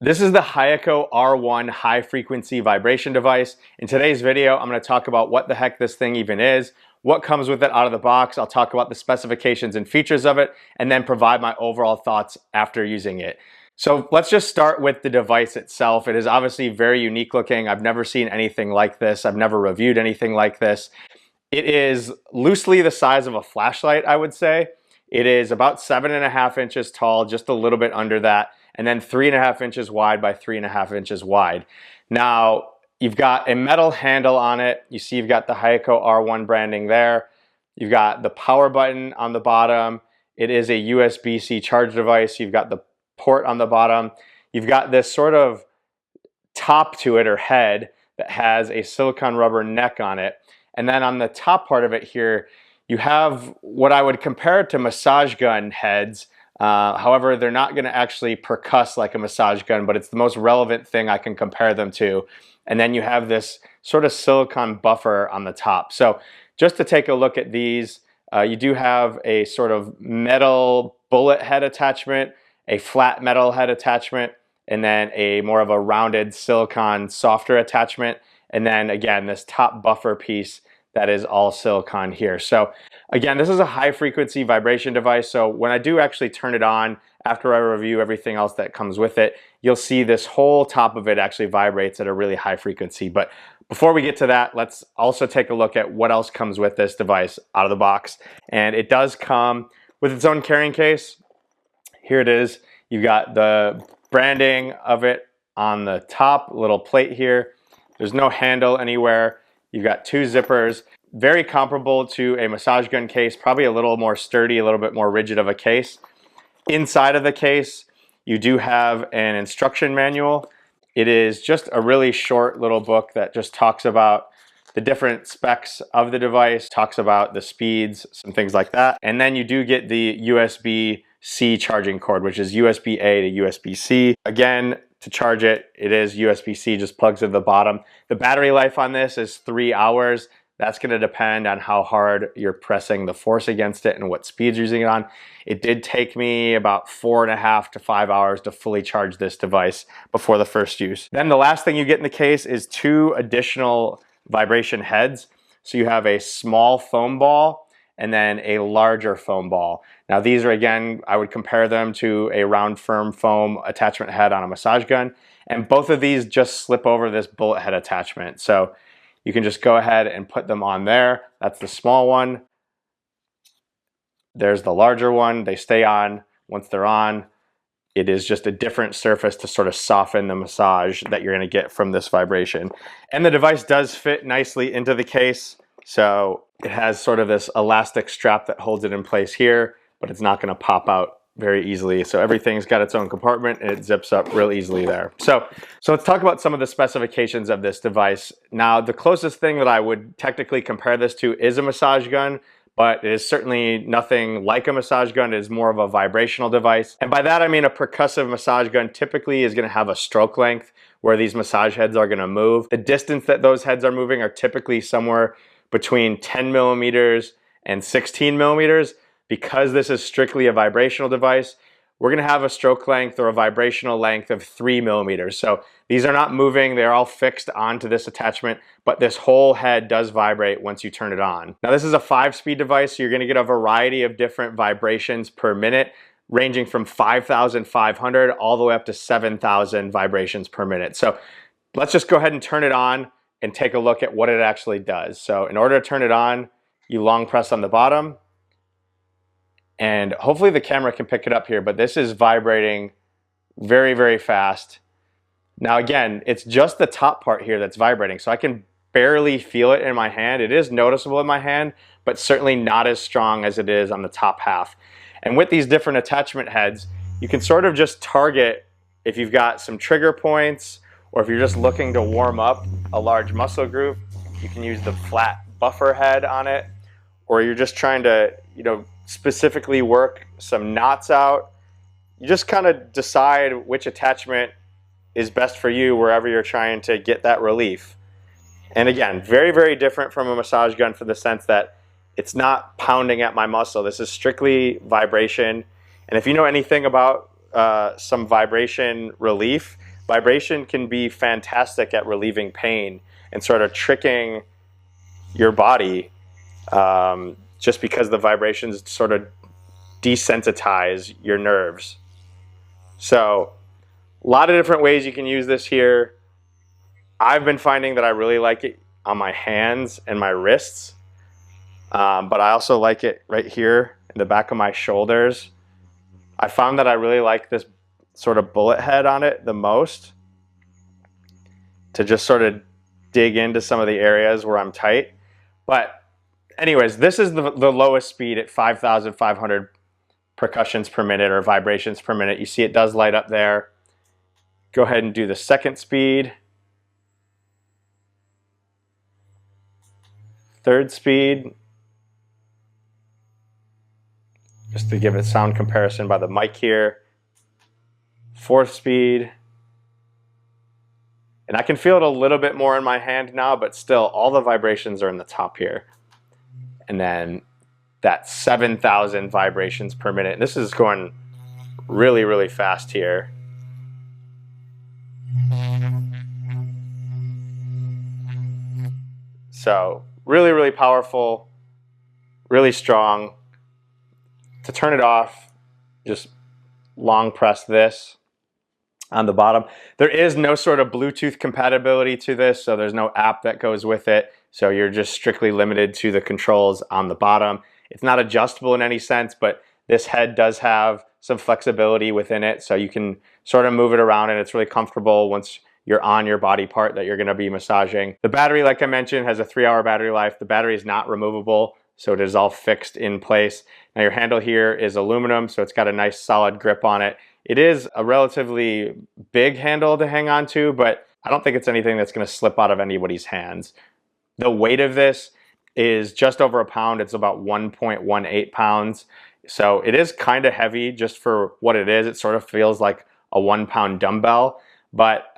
This is the Hyako R1 high frequency vibration device. In today's video, I'm going to talk about what the heck this thing even is, what comes with it out of the box. I'll talk about the specifications and features of it, and then provide my overall thoughts after using it. So let's just start with the device itself. It is obviously very unique looking. I've never seen anything like this. I've never reviewed anything like this. It is loosely the size of a flashlight, I would say. It is about 7.5 inches tall, just a little bit under that, and then 3.5 inches wide by 3.5 inches wide. Now, you've got a metal handle on it. You see you've got the Hyako R1 branding there. You've got the power button on the bottom. It is a USB-C charge device. You've got the port on the bottom. You've got this sort of top to it, or head, that has a silicone rubber neck on it. And then on the top part of it here, you have what I would compare to massage gun heads. However, they're not going to actually percuss like a massage gun, but it's the most relevant thing I can compare them to. And then you have this sort of silicone buffer on the top. So just to take a look at these, you do have a sort of metal bullet head attachment, a flat metal head attachment, and then a more of a rounded silicone softer attachment. And then again, this top buffer piece that is all silicone here. So again, this is a high frequency vibration device. So when I do actually turn it on, after I review everything else that comes with it, you'll see this whole top of it actually vibrates at a really high frequency. But before we get to that, let's also take a look at what else comes with this device out of the box. And it does come with its own carrying case. Here it is. You've got the branding of it on the top, little plate here. There's no handle anywhere. You've got two zippers, very comparable to a massage gun case, probably a little more sturdy, a little bit more rigid of a case. Inside of the case, you do have an instruction manual. It is just a really short little book that just talks about the different specs of the device, talks about the speeds, some things like that. And then you do get the USB-C charging cord, which is USB-A to USB-C. Again, to charge it, it is USB-C, just plugs at the bottom. The battery life on this is 3 hours. That's going to depend on how hard you're pressing the force against it and what speeds you're using it on. It did take me about 4.5 to 5 hours to fully charge this device before the first use. Then the last thing you get in the case is 2 additional vibration heads. So you have a small foam ball and then a larger foam ball. Now these are, again, I would compare them to a round firm foam attachment head on a massage gun. And both of these just slip over this bullet head attachment. So you can just go ahead and put them on there. That's the small one. There's the larger one. They stay on. Once they're on, it is just a different surface to sort of soften the massage that you're going to get from this vibration. And the device does fit nicely into the case. So it has sort of this elastic strap that holds it in place here, but it's not going to pop out very easily. So everything's got its own compartment and it zips up real easily there. So let's talk about some of the specifications of this device. Now, the closest thing that I would technically compare this to is a massage gun, but it is certainly nothing like a massage gun. It is more of a vibrational device. And by that, I mean a percussive massage gun typically is going to have a stroke length where these massage heads are going to move. The distance that those heads are moving are typically somewhere between 10 millimeters and 16 millimeters. Because this is strictly a vibrational device, we're going to have a stroke length or a vibrational length of 3 millimeters. So these are not moving. They're all fixed onto this attachment, but this whole head does vibrate once you turn it on. Now, this is a 5-speed device, so you're going to get a variety of different vibrations per minute, ranging from 5,500 all the way up to 7,000 vibrations per minute. So let's just go ahead and turn it on and take a look at what it actually does. So in order to turn it on, you long press on the bottom. And hopefully the camera can pick it up here, but this is vibrating very, very fast. Now again, it's just the top part here that's vibrating, so I can barely feel it in my hand. It is noticeable in my hand, but certainly not as strong as it is on the top half. And with these different attachment heads, you can sort of just target if you've got some trigger points, or if you're just looking to warm up a large muscle group, you can use the flat buffer head on it, or you're just trying to, specifically work some knots out. You just kind of decide which attachment is best for you wherever you're trying to get that relief. And again, very, very different from a massage gun for the sense that it's not pounding at my muscle. This is strictly vibration. And if you know anything about some vibration relief, Vibration can be fantastic at relieving pain and sort of tricking your body, just because the vibrations sort of desensitize your nerves. So a lot of different ways you can use this here. I've been finding that I really like it on my hands and my wrists, but I also like it right here in the back of my shoulders. I found that I really like this sort of bullet head on it the most, to just sort of dig into some of the areas where I'm tight. But anyways, this is the lowest speed at 5,500 percussions per minute, or vibrations per minute. You see it does light up there. Go ahead and do the second speed. Third speed. Just to give it sound comparison by the mic here. Fourth speed. And I can feel it a little bit more in my hand now, but still all the vibrations are in the top here. And then that 7,000 vibrations per minute. And this is going really, really fast here. So really, really powerful, really strong. To turn it off, just long press this on the bottom. There is no sort of Bluetooth compatibility to this, so there's no app that goes with it. So you're just strictly limited to the controls on the bottom. It's not adjustable in any sense, but this head does have some flexibility within it, so you can sort of move it around, and it's really comfortable once you're on your body part that you're going to be massaging. The battery, like I mentioned, has a 3-hour battery life. The battery is not removable, so it is all fixed in place. Now your handle here is aluminum, so it's got a nice solid grip on it. It is a relatively big handle to hang on to, but I don't think it's anything that's going to slip out of anybody's hands. The weight of this is just over a pound. It's about 1.18 pounds. So it is kind of heavy just for what it is. It sort of feels like a 1-pound dumbbell, but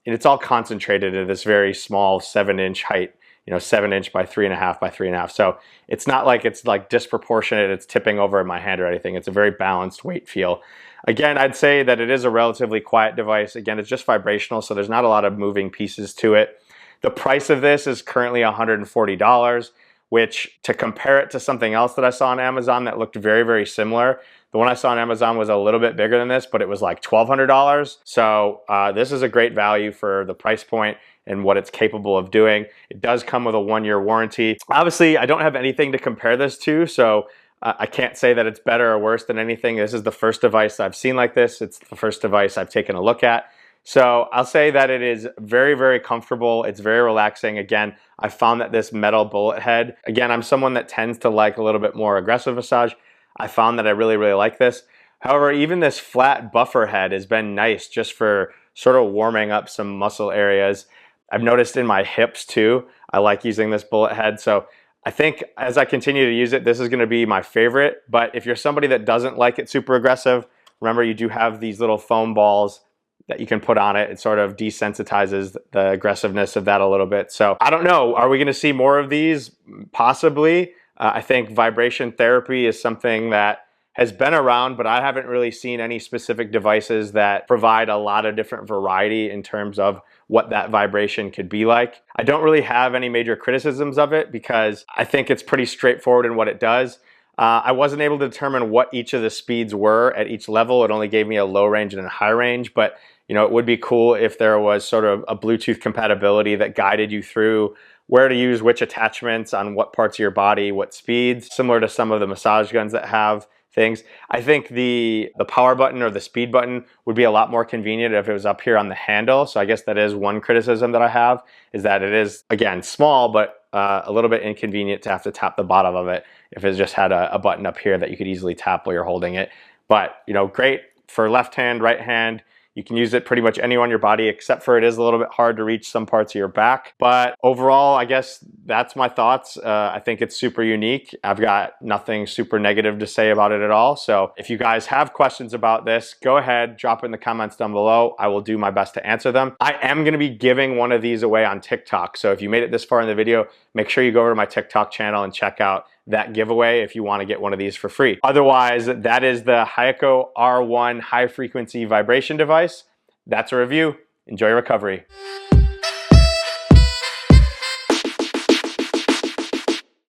it's all concentrated at this very small 7-inch height. 7-inch by 3.5 by 3.5. So it's not like it's like disproportionate, it's tipping over in my hand or anything. It's a very balanced weight feel. Again, I'd say that it is a relatively quiet device. Again, it's just vibrational, so there's not a lot of moving pieces to it. The price of this is currently $140, which, to compare it to something else that I saw on Amazon that looked very, very similar, the one I saw on Amazon was a little bit bigger than this, but it was like $1,200. So this is a great value for the price point and what it's capable of doing. It does come with a 1-year warranty. Obviously, I don't have anything to compare this to, so I can't say that it's better or worse than anything. This is the first device I've seen like this. It's the first device I've taken a look at. So I'll say that it is very, very comfortable. It's very relaxing. Again, I found that this metal bullet head, again, I'm someone that tends to like a little bit more aggressive massage. I found that I really, really like this. However, even this flat buffer head has been nice just for sort of warming up some muscle areas. I've noticed in my hips too, I like using this bullet head. So I think as I continue to use it, this is going to be my favorite. But if you're somebody that doesn't like it super aggressive, remember you do have these little foam balls that you can put on it. It sort of desensitizes the aggressiveness of that a little bit. So I don't know, are we going to see more of these? Possibly. I think vibration therapy is something that has been around, but I haven't really seen any specific devices that provide a lot of different variety in terms of what that vibration could be like. I don't really have any major criticisms of it because I think it's pretty straightforward in what it does. I wasn't able to determine what each of the speeds were at each level. It only gave me a low range and a high range, but it would be cool if there was sort of a Bluetooth compatibility that guided you through where to use which attachments on what parts of your body, what speeds, similar to some of the massage guns that have things. I think the power button or the speed button would be a lot more convenient if it was up here on the handle. So I guess that is one criticism that I have, is that it is, again, small, but a little bit inconvenient to have to tap the bottom of it if it just had a button up here that you could easily tap while you're holding it. But, great for left hand, right hand. You can use it pretty much anywhere on your body, except for it is a little bit hard to reach some parts of your back. But overall, I guess that's my thoughts. I think it's super unique. I've got nothing super negative to say about it at all. So if you guys have questions about this, go ahead, drop it in the comments down below. I will do my best to answer them. I am going to be giving one of these away on TikTok. So if you made it this far in the video, make sure you go over to my TikTok channel and check out that giveaway if you want to get one of these for free. Otherwise, that is the Hyako R1 high frequency vibration device. That's a review. Enjoy your recovery.